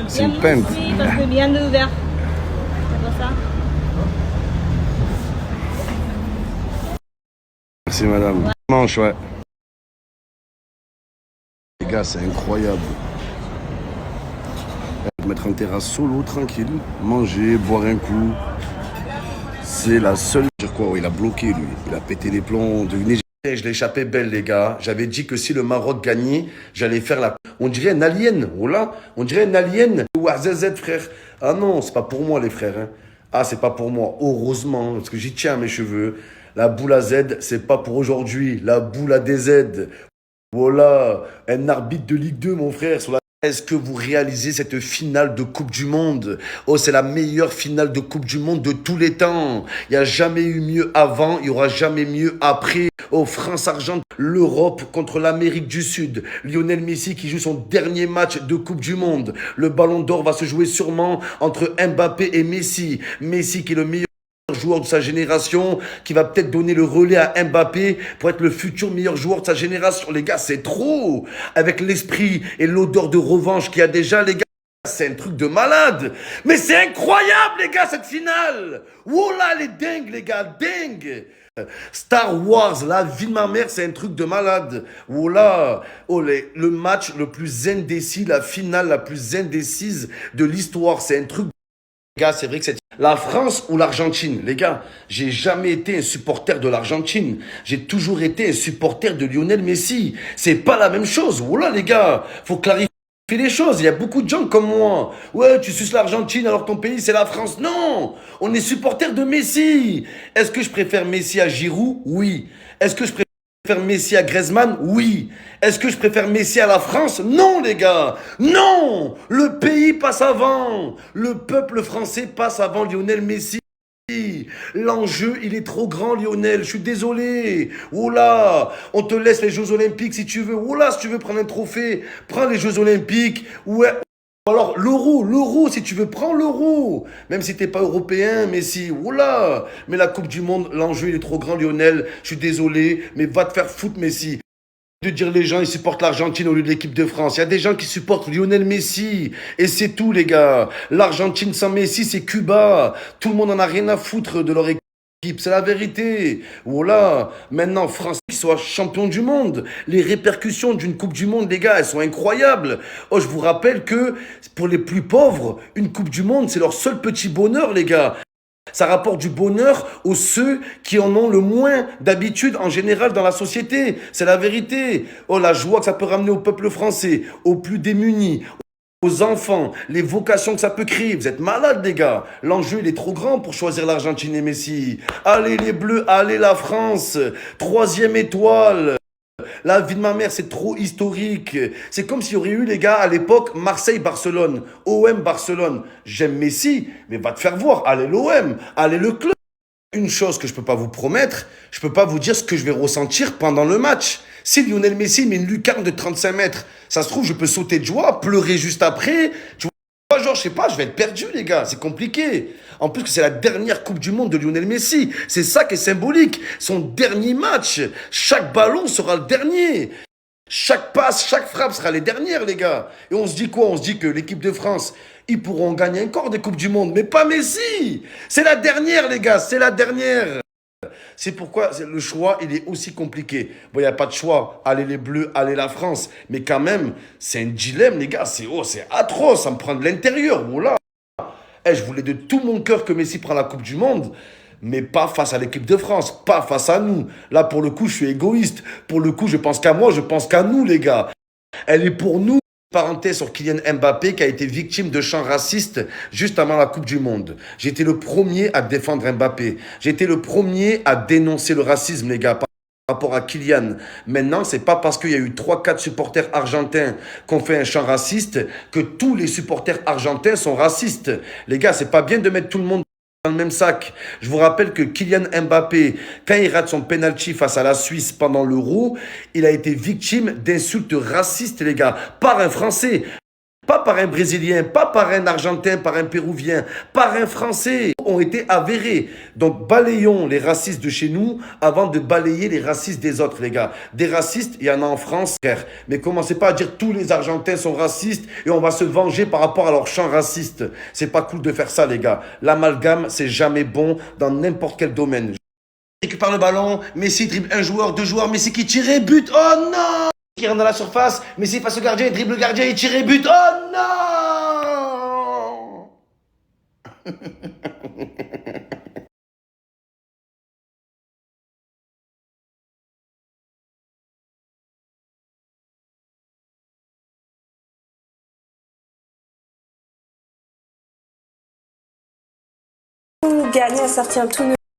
C'est une peinte. Oui, parce que bien ouvert. C'est pour ça. Merci madame. Manche, ouais. Les gars, c'est incroyable. Mettre en terrasse solo, tranquille, manger, boire un coup. C'est la seule. Dire quoi, ouais, il a bloqué lui. Il a pété les plombs de Niger. Je l'ai échappé belle les gars. J'avais dit que si le Maroc gagnait, j'allais faire la. On dirait un alien. Voilà. On dirait un alien. ZZ frère. Ah non, c'est pas pour moi les frères. Hein. Ah, c'est pas pour moi. Heureusement, parce que j'y tiens à mes cheveux. La boule à Z, c'est pas pour aujourd'hui. La boule à DZ. Voilà, un arbitre de Ligue 2, mon frère, sur la. Est-ce que vous réalisez cette finale de Coupe du Monde? Oh, c'est la meilleure finale de Coupe du Monde de tous les temps. Il n'y a jamais eu mieux avant, il n'y aura jamais mieux après. Oh, France-Argentine, l'Europe contre l'Amérique du Sud. Lionel Messi qui joue son dernier match de Coupe du Monde. Le Ballon d'Or va se jouer sûrement entre Mbappé et Messi. Messi qui est le meilleur joueur de sa génération, qui va peut-être donner le relais à Mbappé pour être le futur meilleur joueur de sa génération. Les gars, c'est trop. Avec l'esprit et l'odeur de revanche qu'il y a déjà, les gars, c'est un truc de malade. Mais c'est incroyable, les gars, cette finale. Oh là, elle est dingue, les gars, dingue. Star Wars, la vie de ma mère, c'est un truc de malade. Oh là, oh le match le plus indécis, la finale la plus indécise de l'histoire, c'est un truc. Les gars, c'est vrai que c'est la France ou l'Argentine. Les gars, j'ai jamais été un supporter de l'Argentine. J'ai toujours été un supporter de Lionel Messi. C'est pas la même chose. Voilà, les gars, faut clarifier les choses. Il y a beaucoup de gens comme moi. Ouais, tu suces l'Argentine alors ton pays c'est la France. Non, on est supporter de Messi. Est-ce que je préfère Messi à Giroud? Oui. Est-ce que je préfère Messi à Griezmann? Oui. Est-ce que je préfère Messi à la France? Non, les gars. Non. Le pays passe avant. Le peuple français passe avant Lionel Messi. L'enjeu, il est trop grand, Lionel. Je suis désolé. Oula, on te laisse les Jeux Olympiques si tu veux. Oula, si tu veux prendre un trophée, prends les Jeux Olympiques. Ouais. Alors, l'euro, si tu veux, prends l'euro. Même si t'es pas européen, Messi. Oula. Mais la Coupe du Monde, l'enjeu, il est trop grand, Lionel. Je suis désolé, mais va te faire foutre, Messi. De dire les gens ils supportent l'Argentine au lieu de l'équipe de France. Il y a des gens qui supportent Lionel Messi. Et c'est tout les gars. L'Argentine sans Messi c'est Cuba. Tout le monde en a rien à foutre de leur équipe. C'est la vérité. Voilà. Maintenant, France qui soit champion du monde. Les répercussions d'une Coupe du Monde, les gars, elles sont incroyables. Oh, je vous rappelle que pour les plus pauvres, une Coupe du Monde, c'est leur seul petit bonheur, les gars. Ça rapporte du bonheur aux ceux qui en ont le moins d'habitude en général dans la société. C'est la vérité. Oh, la joie que ça peut ramener au peuple français, aux plus démunis, aux enfants, les vocations que ça peut créer. Vous êtes malades, les gars. L'enjeu, il est trop grand pour choisir l'Argentine et Messi. Allez les Bleus, allez la France. Troisième étoile. La vie de ma mère, c'est trop historique. C'est comme s'il y aurait eu, les gars, à l'époque, Marseille-Barcelone, OM-Barcelone. J'aime Messi, mais va te faire voir. Allez l'OM, allez le club. Une chose que je peux pas vous promettre, je peux pas vous dire ce que je vais ressentir pendant le match. Si Lionel Messi met une lucarne de 35 mètres, ça se trouve, je peux sauter de joie, pleurer juste après. Tu vois, genre, je sais pas, je vais être perdu, les gars. C'est compliqué. En plus que c'est la dernière Coupe du Monde de Lionel Messi. C'est ça qui est symbolique. Son dernier match. Chaque ballon sera le dernier. Chaque passe, chaque frappe sera les dernières, les gars. Et on se dit quoi? On se dit que l'équipe de France, ils pourront gagner encore des Coupes du Monde. Mais pas Messi. C'est la dernière, les gars. C'est la dernière. C'est pourquoi le choix, il est aussi compliqué. Bon, il n'y a pas de choix. Allez les Bleus, allez la France. Mais quand même, c'est un dilemme, les gars. C'est atroce. Ça me prend de l'intérieur. Voilà. Je voulais de tout mon cœur que Messi prenne la Coupe du Monde, mais pas face à l'équipe de France, pas face à nous. Là, pour le coup, je suis égoïste. Pour le coup, je pense qu'à moi, je pense qu'à nous, les gars. Elle est pour nous. Parenthèse sur Kylian Mbappé qui a été victime de chants racistes juste avant la Coupe du Monde. J'ai été le premier à défendre Mbappé. J'ai été le premier à dénoncer le racisme, les gars. Par rapport à Kylian. Maintenant, c'est pas parce qu'il y a eu 3-4 supporters argentins qu'on fait un chant raciste que tous les supporters argentins sont racistes. Les gars, c'est pas bien de mettre tout le monde dans le même sac. Je vous rappelle que Kylian Mbappé, quand il rate son penalty face à la Suisse pendant l'Euro, il a été victime d'insultes racistes, les gars, par un Français. Pas par un Brésilien, pas par un Argentin, par un Péruvien, par un Français, ont été avérés. Donc balayons les racistes de chez nous avant de balayer les racistes des autres, les gars. Des racistes, il y en a en France, frère. Mais commencez pas à dire tous les Argentins sont racistes et on va se venger par rapport à leur chant raciste. C'est pas cool de faire ça, les gars. L'amalgame, c'est jamais bon dans n'importe quel domaine. Récupère le ballon, Messi dribble un joueur, deux joueurs, Messi qui tire et but. Oh non! Qui rentre dans la surface, Messi face au gardien, dribble le gardien et tire et but. Oh non! Gagner à sortir tout